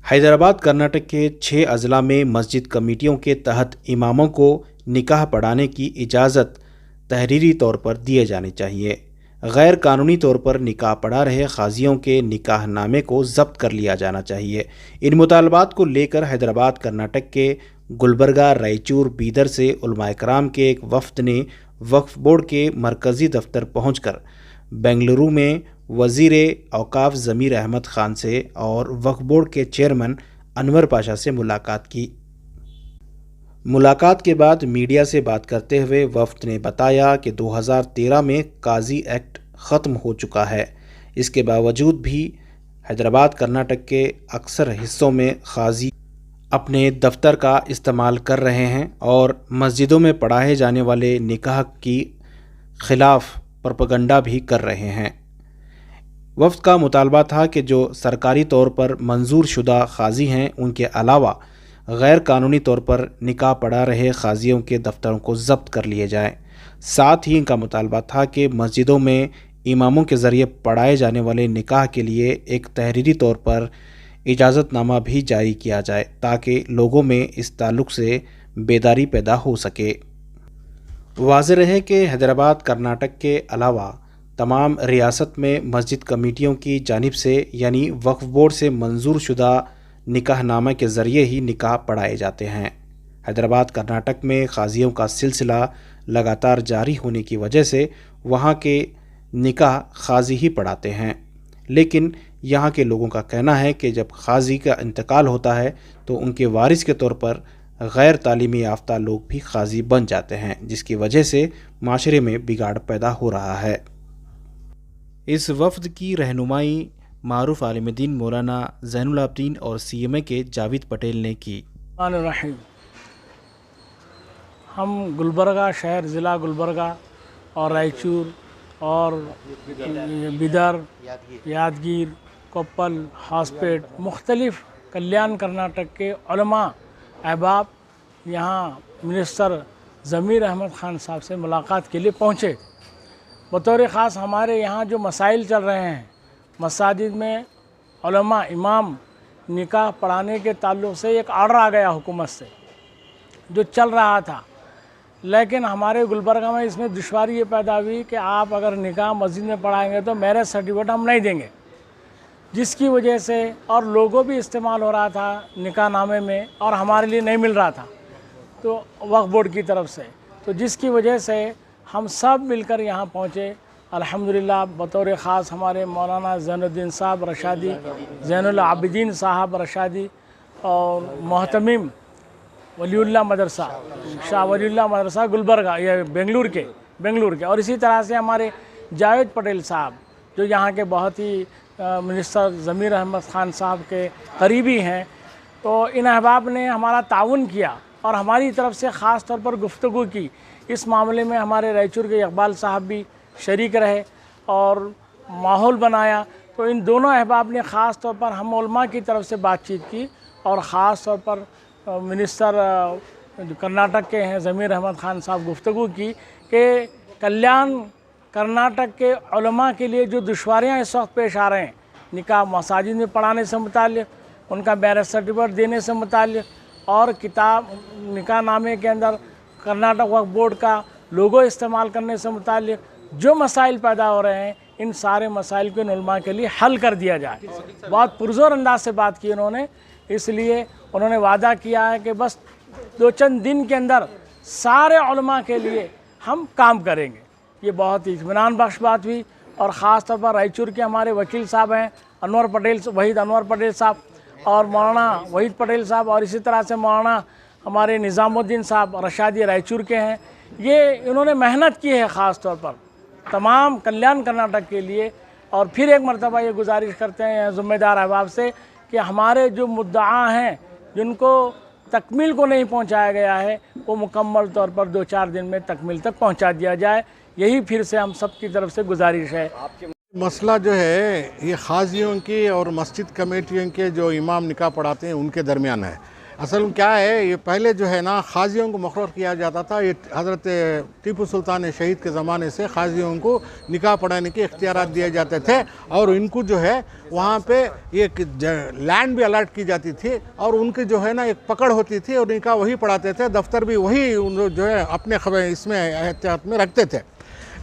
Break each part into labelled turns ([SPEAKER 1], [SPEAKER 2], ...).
[SPEAKER 1] हैदराबाद कर्नाटक के 6 अजला में मस्जिद कमेटियों के तहत इमामों को निकाह पढ़ाने की इजाज़त तहरीरी तौर पर दिए जानी चाहिए। गैर कानूनी तौर पर निकाह पढ़ा रहे काजियों के निकाह नामे को जब्त कर लिया जाना चाहिए। इन मुतालबात को लेकर हैदराबाद कर्नाटक के गुलबर्गा, रायचूर, बीदर से उलमाए कराम के एक वफ़द ने वक्फ बोर्ड के मरकज़ी दफ्तर पहुंचकर बेंगलुरु में वज़ीर औकाफ ज़मीर अहमद ख़ान से और वक्फ बोर्ड के चेयरमैन अनवर पाशा से मुलाकात की। मुलाकात के बाद मीडिया से बात करते हुए वफ़द ने बताया कि 2013 में काजी एक्ट ख़त्म हो चुका है। इसके बावजूद भी हैदराबाद कर्नाटक के अक्सर हिस्सों में काजी अपने दफ्तर का इस्तेमाल कर रहे हैं और मस्जिदों में पढ़ाए जाने वाले निकाह की खिलाफ प्रोपेगेंडा भी कर रहे हैं। वफ़द का मुतालबा था कि जो सरकारी तौर पर मंजूर शुदा काजी हैं उनके अलावा गैर कानूनी तौर पर निकाह पढ़ा रहे काजियों के दफ्तरों को जब्त कर लिए जाएं। साथ ही इनका मुतालबा था कि मस्जिदों में इमामों के ज़रिए पढ़ाए जाने वाले निकाह के लिए एक तहरीरी तौर पर इजाज़तनामा भी जारी किया जाए ताकि लोगों में इस ताल्लुक़ से बेदारी पैदा हो सके। वाज़ेह रहे कि हैदराबाद कर्नाटक के अलावा तमाम रियासत में मस्जिद कमेटियों की जानिब से यानी वक्फ बोर्ड से मंजूर शुदा निकाहनामा के ज़रिए ही निकाह पढ़ाए जाते हैं। हैदराबाद कर्नाटक में काजियों का सिलसिला लगातार जारी होने की वजह से वहाँ के निकाह काजी ही पढ़ाते हैं, लेकिन यहाँ के लोगों का कहना है कि जब काजी का इंतकाल होता है तो उनके वारिस के तौर पर गैर तालीमी याफ्ता लोग भी काजी बन जाते हैं, जिसकी वजह से माशरे में बिगाड़ पैदा हो रहा है। इस वफ़द की रहनुमाई मारूफ आलिम दीन मौलाना ज़ैनुल आबदीन और CMA के जावेद पटेल ने की।
[SPEAKER 2] हम गुलबर्गा शहर, ज़िला गुलबर्गा और रायचूर और बिदर, यादगीर, कोप्पल, हासपेट, मुख्तलिफ़ कल्याण कर्नाटक के उलमा अहबाब यहाँ मिनिस्टर ज़मीर अहमद ख़ान साहब से मुलाकात के लिए पहुँचे। बतौर ख़ास हमारे यहाँ जो मसाइल चल रहे हैं मसाजिद में उलमा इमाम निकाह पढ़ाने के ताल्लुक़ से एक आर्डर आ गया हुकूमत से जो चल रहा था, लेकिन हमारे गुलबर्गा में इसमें दुश्वारी ये पैदा हुई कि आप अगर निकाह मस्जिद में पढ़ाएंगे तो मैरिज सर्टिफिकेट हम नहीं देंगे, जिसकी वजह से और लोगो भी इस्तेमाल हो रहा था निकाह नामे में और हमारे लिए नहीं मिल रहा था तो वक्फ बोर्ड की तरफ से, तो जिसकी वजह से हम सब मिलकर यहाँ पहुँचे। अल्हम्दुलिल्लाह बतौर ख़ास हमारे मौलाना ज़ैनुद्दीन साहब रशादी, ज़ैनुल आबिदीन साहब रशादी और मोहतमिम वलीउल्लाह मदरसा, शाह वलीउल्लाह मदरसा गुलबर्गा, ये बेंगलुरु के और इसी तरह से हमारे जावेद पटेल साहब जो यहाँ के बहुत ही मिनिस्टर ज़मीर अहमद ख़ान साहब के करीबी हैं, तो इन अहबाब ने हमारा ताउन किया और हमारी तरफ से ख़ास तौर पर गुफ्तगू की। इस मामले में हमारे रायचूर के इकबाल साहब भी शरीक रहे और माहौल बनाया। तो इन दोनों अहबाब ने ख़ास तौर पर हम उलमा की तरफ से बातचीत की और ख़ास तौर पर मिनिस्टर जो कर्नाटक के हैं ज़मीर अहमद ख़ान साहब गुफ्तगू की कि कल्याण कर्नाटक के उलमा के लिए जो दुश्वारियाँ इस वक्त पेश आ रहे हैं निकाह मसाजिद में पढ़ाने से मुताल्लिक़, उनका मैरिज सर्टिफिकेट देने से मुताल्लिक़ और किताब निकाह नामे के अंदर कर्नाटक वक्फ बोर्ड का लोगो इस्तेमाल करने से मुताल्लिक़ जो मसाइल पैदा हो रहे हैं, इन सारे मसाइल को इन उलमा के लिए हल कर दिया जाए। बहुत पुरज़ोर अंदाज से बात की उन्होंने, इसलिए उन्होंने वादा किया है कि बस 2-3 दिन के अंदर सारे उलमा के लिए हम काम करेंगे। ये बहुत ही इत्मीनान बख्श बात हुई और ख़ास तौर पर रायचूर के हमारे वकील साहब हैं वहीद अनवर पटेल साहब और मौलाना वहीद पटेल साहब और इसी तरह से मौलाना हमारे निज़ामुद्दीन साहब रशादी रायचूर के हैं। ये इन्होंने मेहनत की है ख़ास तौर पर तमाम कल्याण कर्नाटक के लिए। और फिर एक मरतबा ये गुजारिश करते हैं ज़िम्मेदार अहबाब से कि हमारे जो मुद्दा हैं जिनको तकमील को नहीं पहुंचाया गया है वो मुकम्मल तौर पर 2-4 दिन में तकमील तक पहुंचा दिया जाए। यही फिर से हम सब की तरफ से गुजारिश है।
[SPEAKER 3] मसला जो है ये खाजियों के और मस्जिद कमेटियों के जो इमाम निकाह पढ़ाते हैं उनके दरमियान है। असल में क्या है, ये पहले जो है ना खाजियों को मुक़र्रर किया जाता था। ये हज़रत टीपू सुल्तान शहीद के ज़माने से खाजियों को निकाह पढ़ाने के इख्तियारात दिए जाते थे और इनको जो है वहाँ पे एक लैंड भी अलॉट की जाती थी और उनकी जो है ना एक पकड़ होती थी और निकाह वही पढ़ाते थे, दफ्तर भी वही जो है अपने इसमें एहतियात में रखते थे।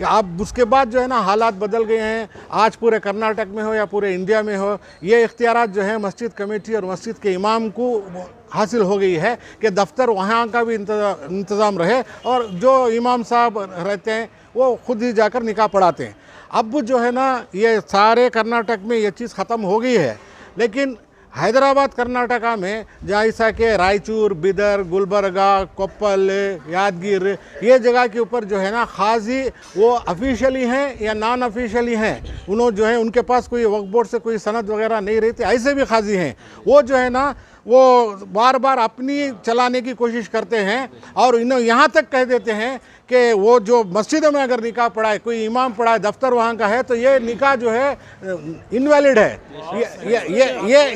[SPEAKER 3] अब उसके बाद जो है ना हालात बदल गए हैं। आज पूरे कर्नाटक में हो या पूरे इंडिया में हो, ये इख्तियारात जो है मस्जिद कमेटी और मस्जिद के इमाम को हासिल हो गई है कि दफ्तर वहाँ का भी इंतज़ाम रहे और जो इमाम साहब रहते हैं वो खुद ही जाकर निकाह पढ़ाते हैं। अब जो है ना ये सारे कर्नाटक में ये चीज़ ख़त्म हो गई है, लेकिन हैदराबाद कर्नाटका में जैसा कि रायचूर, बिदर, गुलबर्गा, कोप्पल, यादगीर, ये जगह के ऊपर जो है ना खाजी वो ऑफिशियली हैं या नॉन ऑफिशियली हैं, उन्होंने जो है उनके पास कोई वक्फ बोर्ड से कोई सनद वगैरह नहीं रहती, ऐसे भी खाजी हैं। वो जो है ना वो बार बार अपनी चलाने की कोशिश करते हैं और इन्हें यहाँ तक कह देते हैं कि वो जो मस्जिदों में अगर निकाह पढ़ाए, कोई इमाम पढ़ाए, दफ्तर वहाँ का है, तो ये निकाह जो है इनवैलिड है।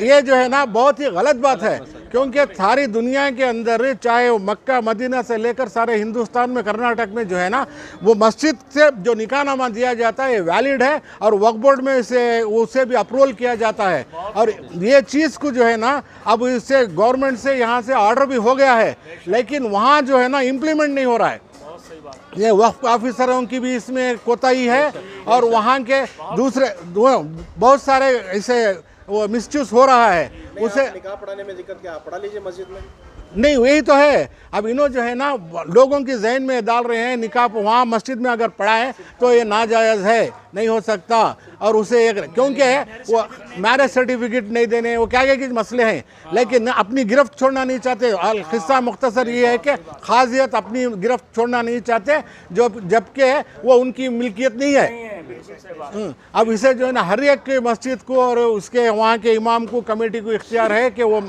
[SPEAKER 3] ये जो है ना बहुत ही गलत बात है, क्योंकि सारी दुनिया के अंदर चाहे वो मक्का मदीना से लेकर सारे हिंदुस्तान में कर्नाटक में जो है ना वो मस्जिद से जो निकाहनामा दिया जाता है ये वैलिड है और वक्फ बोर्ड में उसे भी अप्रूवल किया जाता है। और ये चीज़ को जो है ना अब इससे गवर्नमेंट से यहाँ से ऑर्डर भी हो गया है, लेकिन वहाँ जो है ना इम्प्लीमेंट नहीं हो रहा है। ये वक्फ ऑफिसरों की भी इसमें कोताही है और वहाँ के दूसरे बहुत सारे ऐसे वो मिसयूज हो रहा है। उसे
[SPEAKER 1] निकाह पढ़ाने में दिक्कत क्या, पढ़ा लीजिए मस्जिद में।
[SPEAKER 3] नहीं, वही तो है। अब इन्हों जो है ना लोगों की जहन में डाल रहे हैं निकाह वहाँ मस्जिद में अगर पढ़ाए तो ये नाजायज़ है, नहीं हो सकता। और उसे एक क्योंकि वो मैरिज सर्टिफिकेट नहीं देने, वो क्या क्या के मसले हैं, लेकिन अपनी गिरफ्त छोड़ना नहीं चाहते। किस्सा मुख्तसर ये है कि खासियत अपनी गिरफ्त छोड़ना नहीं चाहते, जो जबकि वो उनकी मिल्कियत नहीं है। अब इसे जो है ना हर एक मस्जिद को और उसके वहाँ के इमाम को, कमेटी को इख्तियार है कि वो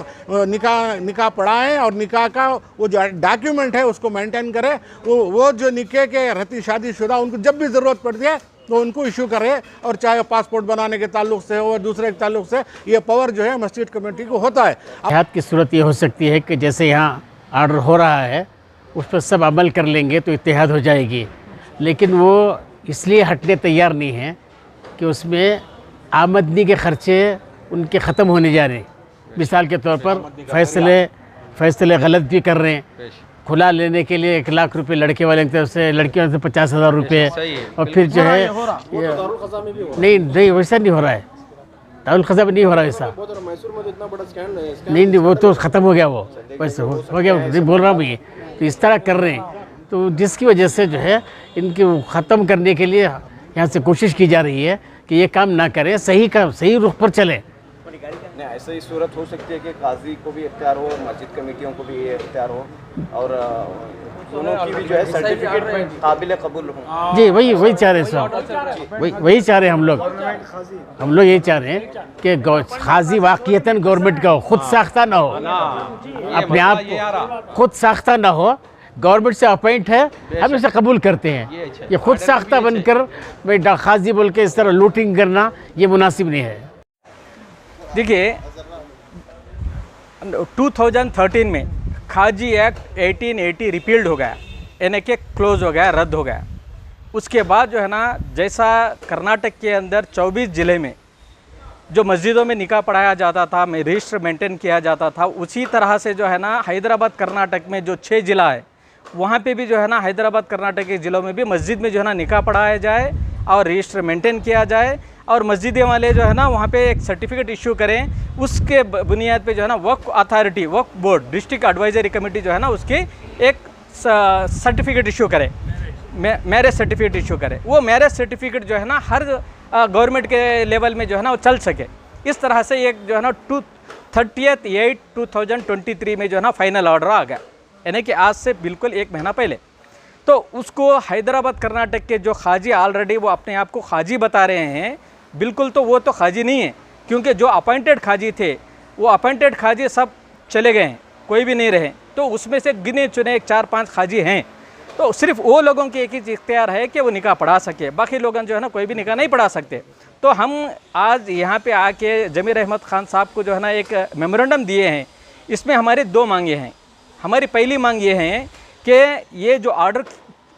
[SPEAKER 3] निकाह पढ़ाएँ और निकाह का वो जो डॉक्यूमेंट है उसको मेंटेन करे। वो जो निकाह के रहती शादीशुदा उनको जब भी ज़रूरत पड़ती है तो उनको इशू करे, और चाहे पासपोर्ट बनाने के ताल्लुक से हो और दूसरे के ताल्लुक से, ये पावर जो है मस्जिद कमेटी को होता है।
[SPEAKER 4] इत्तेहाद की सूरत ये हो सकती है कि जैसे यहाँ आर्डर हो रहा है उस पर सब अमल कर लेंगे तो इत्तेहाद हो जाएगी, लेकिन वो इसलिए हटने तैयार नहीं हैं कि उसमें आमदनी के खर्चे उनके ख़त्म होने जा रहे हैं। मिसाल के तौर पर फ़ैसले गलत भी कर रहे हैं। खुला लेने के लिए 1 लाख रुपए लड़के वाले की तरफ से, लड़कियों से 50,000 रुपये, और फिर जो है नहीं वैसा नहीं हो रहा है, दारुल ख़ज़ा में नहीं हो रहा है ऐसा। नहीं वो तो ख़त्म हो गया, वो वैसे हो गया, नहीं बोल रहा हूँ मैं। तो इस तरह कर रहे हैं, तो जिसकी वजह से जो है इनके ख़त्म करने के लिए यहाँ से कोशिश की जा रही है कि ये काम ना करें, सही रुख पर चलें।
[SPEAKER 5] नहीं, ऐसे ही सूरत हो सकती है कि काजी को भी इख्तियार हो, मस्जिद कमेटियों को भी ये इख्तियार हो और दोनों की भी जो है सर्टिफिकेट काबिल कबूल हो।
[SPEAKER 4] जी वही चाह रहे हैं सब, वही चाह रहे हैं हम लोग यही चाह रहे हैं कि खाजी वाक़ियतन गवर्नमेंट का हो, खुद साख्ता ना हो, अपने आप को खुद साख्ता ना हो, गवर्नमेंट से अपॉइंट है, हम इसे कबूल करते हैं। ये खुद साख्ता बनकर भाई खाजी बोल के इस तरह लूटिंग करना ये मुनासिब नहीं है।
[SPEAKER 6] देखिए 2013 में खाजी एक्ट 1880 रिपील्ड हो गया, यानी कि क्लोज हो गया, रद्द हो गया। उसके बाद जो है ना, जैसा कर्नाटक के अंदर 24 ज़िले में जो मस्जिदों में निकाह पढ़ाया जाता था, में रजिस्टर मेंटेन किया जाता था, उसी तरह से जो है ना हैदराबाद कर्नाटक में जो 6 ज़िला है वहाँ पे भी जो है ना हैदराबाद कर्नाटक के ज़िलों में भी मस्जिद में जो है ना निकाह पढ़ाया जाए और रजिस्टर मेंटेन किया जाए, और मस्जिदें वाले जो है ना वहाँ पे एक सर्टिफिकेट इशू करें। उसके बुनियाद पे जो है ना वक्फ अथॉरिटी, वक्फ बोर्ड, डिस्ट्रिक्ट एडवाइजरी कमेटी जो है ना उसकी एक सर्टिफिकेट इशू करे, मैरिज सर्टिफिकेट इशू करे। वो मैरिज सर्टिफिकेट जो है ना हर गवर्नमेंट के लेवल में जो है ना वो चल सके। इस तरह से एक जो है ना 30/8/2023 में जो है ना फाइनल ऑर्डर आ गया, यानी कि आज से बिल्कुल 1 महीना पहले। तो उसको हैदराबाद कर्नाटक के जो खाजी ऑलरेडी वो अपने आप को खाजी बता रहे हैं, बिल्कुल तो वो तो खाजी नहीं है, क्योंकि जो अपॉइंटेड खाजी थे वो अपॉइंटेड खाजी सब चले गए हैं, कोई भी नहीं रहे। तो उसमें से गिने चुने 4-5 खाजी हैं, तो सिर्फ वो लोगों की एक ही इख्तियार है कि वो निकाह पढ़ा सके, बाकी लोग जो है ना कोई भी निकाह नहीं पढ़ा सकते। तो हम आज यहाँ पे आके जमीर अहमद खान साहब को जो है ना एक मेमोरेंडम दिए हैं इसमें हमारे दो मांगे हैं। हमारी पहली मांग ये है कि ये जो ऑर्डर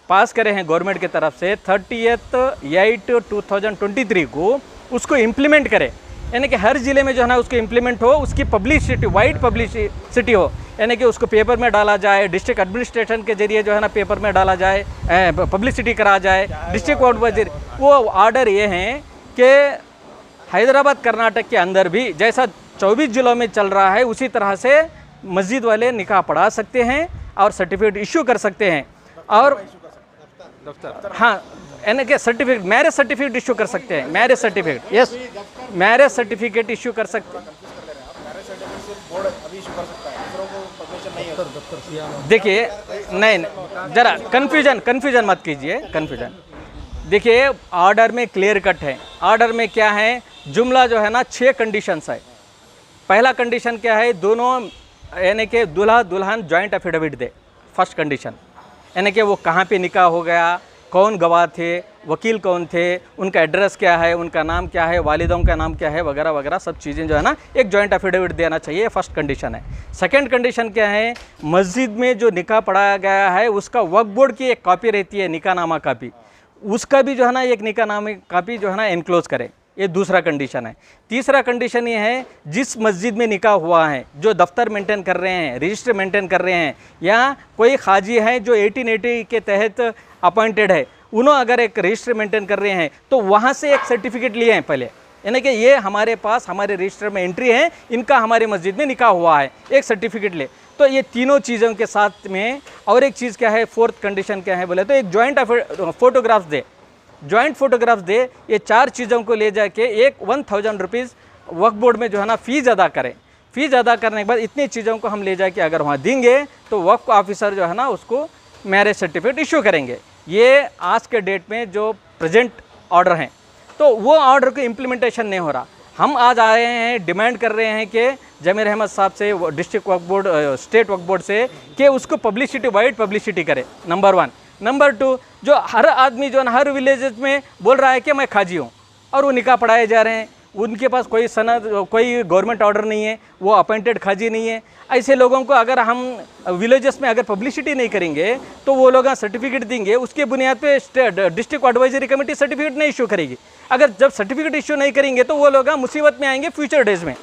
[SPEAKER 6] पास करे हैं गवर्नमेंट की तरफ से 30/8/2023 को उसको इम्प्लीमेंट करे, यानी कि हर ज़िले में जो है ना उसको इम्प्लीमेंट हो, उसकी पब्लिसिटी वाइड पब्लिसिटी हो, यानी कि उसको पेपर में डाला जाए, डिस्ट्रिक्ट एडमिनिस्ट्रेशन के जरिए जो है ना पेपर में डाला जाए, पब्लिसिटी करा जाए, डिस्ट्रिक्ट कोर्ट के जरिए। वो ऑर्डर ये हैं कि हैदराबाद कर्नाटक के अंदर भी जैसा 24 जिलों में चल रहा है उसी तरह से मस्जिद वाले निकाह पढ़ा सकते हैं और सर्टिफिकेट इशू कर सकते हैं। और हाँ, यानी कि सर्टिफिकेट, मैरिज सर्टिफिकेट इशू कर सकते हैं, marriage certificate, yes, marriage certificate issue कर सकते हैं। देखिए नहीं, जरा कन्फ्यूजन मत कीजिए, कन्फ्यूजन। देखिए ऑर्डर में क्लियर कट है, ऑर्डर में क्या है, जुमला जो है ना 6 कंडीशंस है। पहला कंडीशन क्या है, दोनों यानी कि दूल्हा दुल्हन जॉइंट एफिडेविट दे, फर्स्ट कंडीशन, यानी कि वो कहाँ पे निकाह हो गया, कौन गवाह थे, वकील कौन थे, उनका एड्रेस क्या है, उनका नाम क्या है, वालिदों का नाम क्या है, वगैरह वगैरह सब चीज़ें जो है ना एक जॉइंट एफिडेविट देना चाहिए, फर्स्ट कंडीशन है। सेकंड कंडीशन क्या है, मस्जिद में जो निकाह पढ़ाया गया है उसका वक्फ बोर्ड की एक कॉपी रहती है, निकाहनामा कॉपी, उसका भी जो है ना एक निकाहनामे कॉपी जो है ना एनक्लोज करें, ये दूसरा कंडीशन है। तीसरा कंडीशन ये है, जिस मस्जिद में निकाह हुआ है, जो दफ्तर मेंटेन कर रहे हैं, रजिस्टर मेंटेन कर रहे हैं, या कोई खाजी है जो 1880 के तहत अपॉइंटेड है, उन्होंने अगर एक रजिस्टर मेंटेन कर रहे हैं तो वहाँ से एक सर्टिफिकेट लिए हैं पहले, यानी कि ये हमारे पास हमारे रजिस्टर में एंट्री है, इनका हमारे मस्जिद में निकाह हुआ है, एक सर्टिफिकेट ले। तो ये तीनों चीज़ों के साथ में और एक चीज़ क्या है, फोर्थ कंडीशन क्या है बोले तो एक जॉइंट फोटोग्राफ्स दे, जॉइंट फोटोग्राफ्स दे। ये 4 चीज़ों को ले जाके एक 1000 रुपीज़ वक्फ बोर्ड में जो है ना फ़ीस अदा करें। फ़ीस अदा करने के बाद इतनी चीज़ों को हम ले जाके अगर वहाँ देंगे तो वक्फ ऑफिसर जो है ना उसको मैरिज सर्टिफिकेट इशू करेंगे। ये आज के डेट में जो प्रेजेंट ऑर्डर हैं, तो वो ऑर्डर को इम्प्लीमेंटेशन नहीं हो रहा। हम आज आए हैं, डिमांड कर रहे हैं कि जमीर अहमद साहब से, डिस्ट्रिक्ट वक्फ बोर्ड, स्टेट वक्फ बोर्ड से, कि उसको पब्लिसिटी, वाइड पब्लिसिटी करे, नंबर 1। नंबर 2, जो हर आदमी जो है हर विलेजेस में बोल रहा है कि मैं खाजी हूँ और वो निकाह पढ़ाए जा रहे हैं, उनके पास कोई सनद, कोई गवर्नमेंट ऑर्डर नहीं है, वो अपॉइंटेड खाजी नहीं है। ऐसे लोगों को अगर हम विलेजेस में अगर पब्लिसिटी नहीं करेंगे तो वो लोग सर्टिफिकेट देंगे, उसके बुनियाद पे डिस्ट्रिक्ट एडवाइजरी कमेटी सर्टिफिकेट नहीं इशू करेगी। अगर जब सर्टिफिकेट इशू नहीं करेंगे तो वो लोग मुसीबत में आएंगे फ्यूचर डेज में,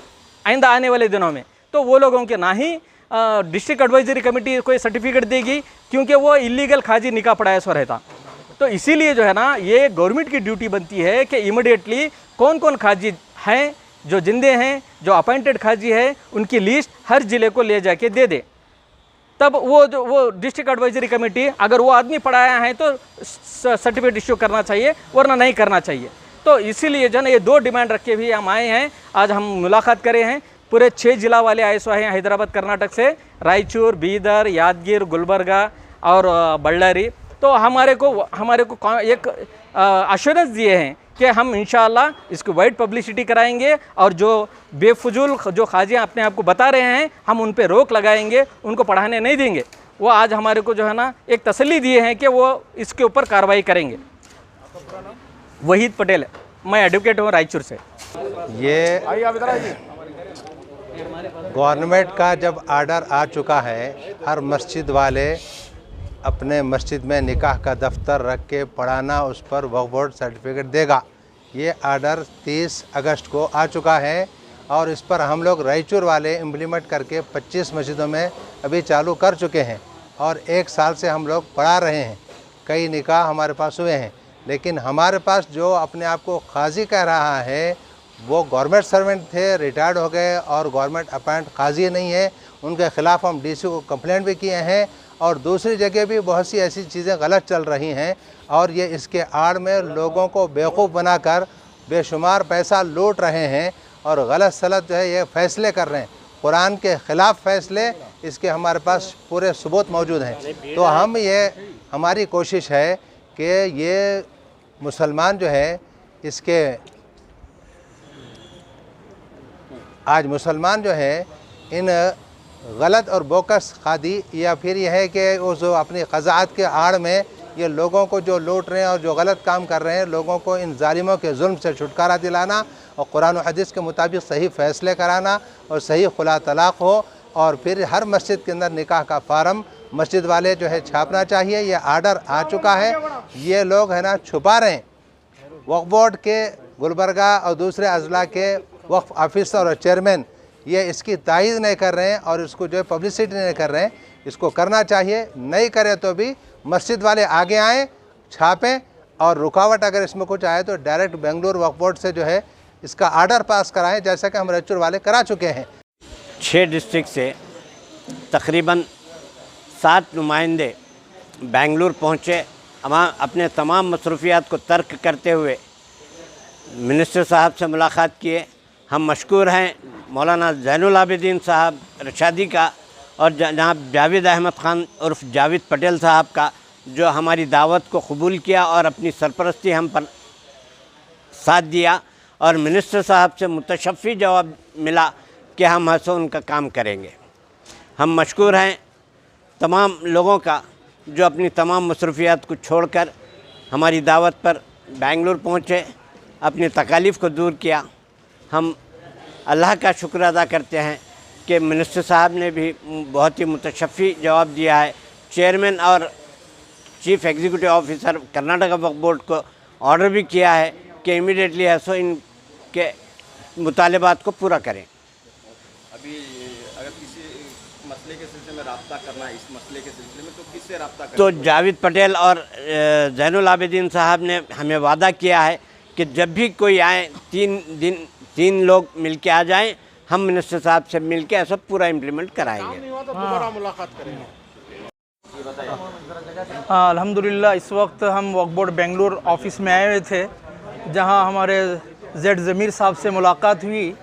[SPEAKER 6] आइंदा आने वाले दिनों में। तो वो लोगों के ना ही डिस्ट्रिक्ट एडवाइजरी कमेटी कोई सर्टिफिकेट देगी, क्योंकि वो इलीगल खाजी निकाह पढ़ाया सो रहता। तो इसीलिए जो है ना ये गवर्नमेंट की ड्यूटी बनती है कि इमीडिएटली कौन कौन खाजी हैं, जो जिंदे हैं, जो अपॉइंटेड खाजी है, उनकी लिस्ट हर ज़िले को ले जाके दे दे। तब वो डिस्ट्रिक्ट एडवाइजरी कमेटी अगर वो आदमी पढ़ाया है तो सर्टिफिकेट इशू करना चाहिए, वरना नहीं करना चाहिए। तो इसीलिए जो है ना ये 2 डिमांड रख के भी हम आए हैं। आज हम मुलाकात करे हैं, पूरे 6 जिला वाले आए सो हैं हैदराबाद कर्नाटक से, रायचूर, बीदर, यादगीर, गुलबर्गा और बल्लारी। तो हमारे को एक अश्योरेंस दिए हैं कि हम इंशाअल्लाह इसको वाइड पब्लिसिटी कराएंगे और जो बेफजूल जो खाजियाँ अपने आप को बता रहे हैं हम उन पे रोक लगाएंगे, उनको पढ़ाने नहीं देंगे। वो आज हमारे को जो है ना एक तसल्ली दिए हैं कि वो इसके ऊपर कार्रवाई करेंगे। वहीद पटेल, मैं एडवोकेट हूँ रायचूर से।
[SPEAKER 7] ये गवर्नमेंट का जब ऑर्डर आ चुका है, हर मस्जिद वाले अपने मस्जिद में निकाह का दफ्तर रख के पढ़ाना, उस पर वक्फ बोर्ड सर्टिफिकेट देगा। ये ऑर्डर 30 अगस्त को आ चुका है और इस पर हम लोग रायचूर वाले इम्प्लीमेंट करके 25 मस्जिदों में अभी चालू कर चुके हैं और 1 साल से हम लोग पढ़ा रहे हैं। कई निकाह हमारे पास हुए हैं, लेकिन हमारे पास जो अपने आप को काजी कह रहा है वो गवर्नमेंट सर्वेंट थे, रिटायर्ड हो गए और गवर्नमेंट अपॉइंट काजी नहीं है। उनके ख़िलाफ़ हम डीसी को कंप्लेंट भी किए हैं और दूसरी जगह भी बहुत सी ऐसी चीज़ें गलत चल रही हैं और ये इसके आड़ में लोगों को बेवकूफ़ बनाकर बेशुमार पैसा लूट रहे हैं और गलत सलत जो है ये फ़ैसले कर रहे हैं, कुरान के ख़िलाफ़ फ़ैसले। इसके हमारे पास पूरे सबूत मौजूद हैं। तो हमारी कोशिश है कि ये मुसलमान जो है इसके आज मुसलमान जो है इन गलत और बोकस खादी या फिर यह है कि उस अपनी क़ज़ाअत के आड़ में ये लोगों को जो लूट रहे हैं और जो गलत काम कर रहे हैं, लोगों को इन जालिमों के जुल्म से छुटकारा दिलाना और कुरान और हदीस के मुताबिक सही फ़ैसले कराना और सही खुला तलाक़ हो और फिर हर मस्जिद के अंदर निकाह का फार्म मस्जिद वाले जो है छापना चाहिए। ये आर्डर आ चुका है, ये लोग है ना छुपा रहे हैं। वक्फ बोर्ड के गुलबर्गा और दूसरे अजला के वक्फ ऑफिसर और चेयरमैन ये इसकी तायीद नहीं कर रहे हैं और इसको जो है पब्लिसिटी नहीं कर रहे हैं। इसको करना चाहिए, नहीं करें तो भी मस्जिद वाले आगे आएँ, छापें, और रुकावट अगर इसमें कुछ आए तो डायरेक्ट बेंगलुरु वक्फ बोर्ड से जो है इसका आर्डर पास कराएं, जैसा कि हम रैचूर वाले करा चुके हैं।
[SPEAKER 8] 6 डिस्ट्रिक्ट से तकरीबन 7 नुमाइंदे बेंगलुरु पहुँचे। अपने तमाम मसरूफियात को तर्क करते हुए मिनिस्टर साहब से मुलाकात किए। हम मशकूर हैं मौलाना ज़ैनुल आबिदीन साहब रशादी का और जनाब जावेद अहमद ख़ान उर्फ जावेद पटेल साहब का, जो हमारी दावत को कबूल किया और अपनी सरपरस्ती हम पर साथ दिया, और मिनिस्टर साहब से मुतशफ़ी जवाब मिला कि हम हंसो उनका काम करेंगे। हम मशकूर हैं तमाम लोगों का जो अपनी तमाम मसरूफियात को छोड़कर हमारी दावत पर बेंगलुरु पहुँचे, अपनी तकालीफ़ को दूर किया। हम अल्लाह का शुक्र अदा करते हैं कि मिनिस्टर साहब ने भी बहुत ही मुतशफ़ी जवाब दिया है। चेयरमैन और चीफ एग्जीक्यूटिव ऑफिसर कर्नाटका वक्फ बोर्ड को ऑर्डर भी किया है कि इमीडिएटली ऐसो इनके मुतालिबात को पूरा करें।
[SPEAKER 5] अभी अगर किसी मसले के सिलसिले में रब्ता करना है, इस मसले के सिलसिले में, तो किससे रब्ता करें?
[SPEAKER 8] तो जावेद पटेल और ज़ैनुल आबिदीन साहब ने हमें वादा किया है कि जब भी कोई आए 3 लोग मिल के आ जाएँ, हम मिनिस्टर साहब से मिल के ऐसा पूरा इम्प्लीमेंट कराएंगे।
[SPEAKER 3] दोबारा मुलाकात करेंगे।
[SPEAKER 6] अल्हम्दुलिल्लाह इस वक्त हम वक्फ बोर्ड बेंगलुरु ऑफिस में आए हुए थे, जहां हमारे जेड ज़मीर साहब से मुलाकात हुई।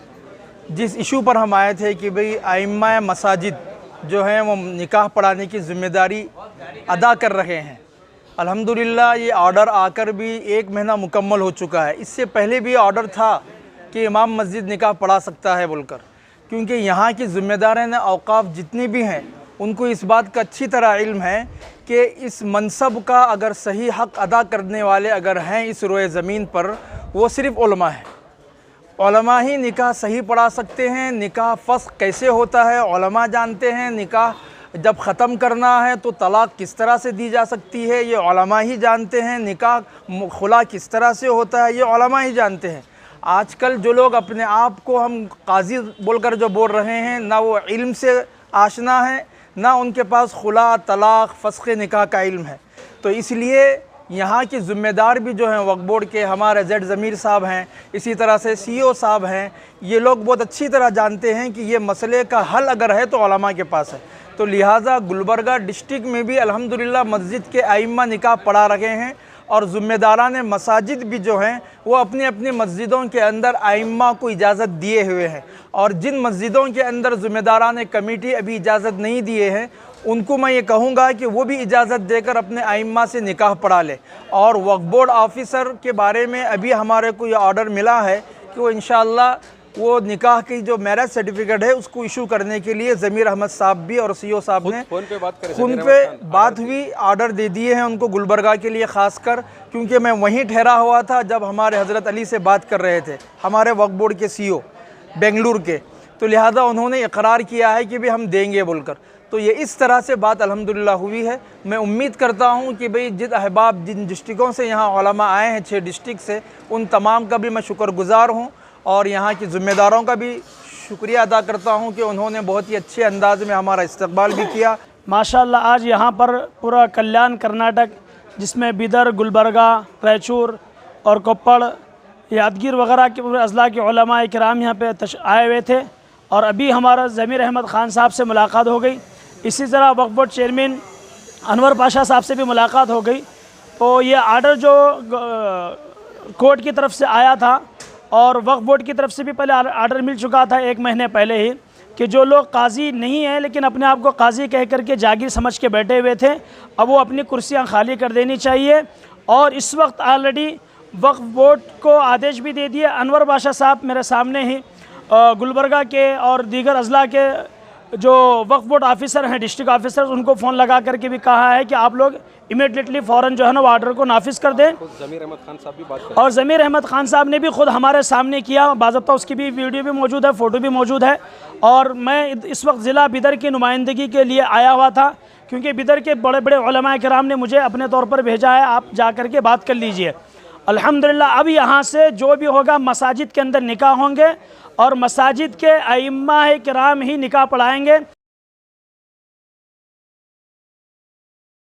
[SPEAKER 6] जिस इशू पर हम आए थे कि भाई आइम्मा मसाजिद जो हैं वो निकाह पढ़ाने की ज़िम्मेदारी अदा कर रहे हैं। अल्हम्दुलिल्लाह ये ऑर्डर आकर भी 1 महीना मुकम्मल हो चुका है। इससे पहले भी ऑर्डर था कि इमाम मस्जिद निकाह पढ़ा सकता है बोलकर, क्योंकि यहाँ की ज़िम्मेदारान औक़ाफ़ जितनी भी हैं उनको इस बात का अच्छी तरह इल्म है कि इस मनसब का अगर सही हक़ अदा करने वाले अगर हैं इस रोए ज़मीन पर, वो सिर्फ़ उलमा है। उलमा ही निकाह सही पढ़ा सकते हैं। निकाह फ़स्ख़ कैसे होता है उलमा जानते हैं। निकाह जब ख़त्म करना है तो तलाक़ किस तरह से दी जा सकती है, ये उलमा ही जानते हैं। निकाह खुला किस तरह से होता है, ये उलमा ही जानते हैं। आजकल जो लोग अपने आप को हम काजी बोलकर जो बोल रहे हैं, ना वो इल्म से आशना है, ना उनके पास खुला तलाक़ फ़स्ख़ निकाह का इल्म है। तो इसलिए यहाँ के ज़िम्मेदार भी जो हैं वक्फ बोर्ड के हमारे जेड ज़मीर साहब हैं, इसी तरह से CEO साहब हैं, ये लोग बहुत अच्छी तरह जानते हैं कि ये मसले का हल अगर है तो उलमा के पास है। तो लिहाजा गुलबर्गा डिस्ट्रिक्ट में भी अल्हम्दुलिल्लाह मस्जिद के आइम्मा निकाह पढ़ा रहे हैं, और ज़िम्मेदारान मसाजिद भी जो हैं वो अपनी अपनी मस्जिदों के अंदर आइम्मा को इजाज़त दिए हुए हैं। और जिन मस्जिदों के अंदर ज़िम्मेदारान कमेटी अभी इजाज़त नहीं दिए हैं, उनको मैं ये कहूँगा कि वो भी इजाज़त देकर अपने आइम्मा से निकाह पढ़ा ले। और वक्फ बोर्ड ऑफिसर के बारे में अभी हमारे को ये ऑर्डर मिला है कि वो इंशाअल्लाह वो निकाह की जो मैरिज सर्टिफिकेट है उसको इशू करने के लिए ज़मीर अहमद साहब भी और CEO साहब ने फ़ोन पे बात हुई, ऑर्डर दे दिए हैं उनको गुलबर्गा के लिए ख़ास कर, क्योंकि मैं वहीं ठहरा हुआ था जब हमारे हज़रत अली से बात कर रहे थे, हमारे वक्फ बोर्ड के CEO बेंगलुरु के। तो लिहाजा उन्होंने इकरार किया है कि भाई हम देंगे बोलकर। तो ये इस तरह से बात अल्हम्दुलिल्लाह हुई है। मैं उम्मीद करता हूँ कि भाई जिन डिस्ट्रिक्टों से यहाँ उलमा आए हैं 6 डिस्ट्रिक्ट से, उन तमाम का भी मैं शुक्रगुज़ार हूँ और यहाँ के ज़िम्मेदारों का भी शुक्रिया अदा करता हूँ कि उन्होंने बहुत ही अच्छे अंदाज में हमारा इस्तकबाल भी किया।
[SPEAKER 2] माशाल्लाह आज यहाँ पर पूरा कल्याण कर्नाटक, जिसमें बिदर, गुलबर्गा, रायचूर और कोप्पड़, यादगीर वगैरह के पूरे अज़ला के उलमा किराम यहाँ पे आए हुए थे। और अभी हमारा ज़मीर अहमद ख़ान साहब से मुलाकात हो गई। इसी तरह वक्फ बोर्ड चेयरमैन अनवर पाशा साहब से भी मुलाकात हो गई। तो ये आर्डर जो कोर्ट की तरफ से आया था और वक्फ बोर्ड की तरफ से भी पहले आर्डर मिल चुका था 1 महीने पहले ही, कि जो लोग काजी नहीं हैं लेकिन अपने आप को काजी कह करके जागीर समझ के बैठे हुए थे, अब वो अपनी कुर्सियां खाली कर देनी चाहिए। और इस वक्त ऑलरेडी वक्फ बोर्ड को आदेश भी दे दिए। अनवर बादशाह साहब मेरे सामने ही गुलबर्गा के और दीगर अजला के जो वक्फ बोर्ड ऑफिसर हैं, डिस्ट्रिक्ट ऑफिसर, उनको फ़ोन लगा करके भी कहा है कि आप लोग इमीडिएटली फ़ौरन जो है ना वो आर्डर को नाफिज कर दें।
[SPEAKER 5] ज़मीर अहमद खान साहब भी बात कर,
[SPEAKER 2] और ज़मीर अहमद ख़ान साहब ने भी ख़ुद हमारे सामने किया, बाज़ाब्ता उसकी भी वीडियो भी मौजूद है, फ़ोटो भी मौजूद है। और मैं इस वक्त ज़िला बिदर की नुमाइंदगी के लिए आया हुआ था, क्योंकि बिदर के बड़े बड़े उलमा किराम ने मुझे अपने तौर पर भेजा है, आप जा कर के बात कर लीजिए। अल्हम्दुलिल्लाह अब यहाँ से जो भी होगा मसाजिद के अंदर निकाह होंगे और मसाजिद के अइम्मा किराम ही निकाह पढ़ाएंगे।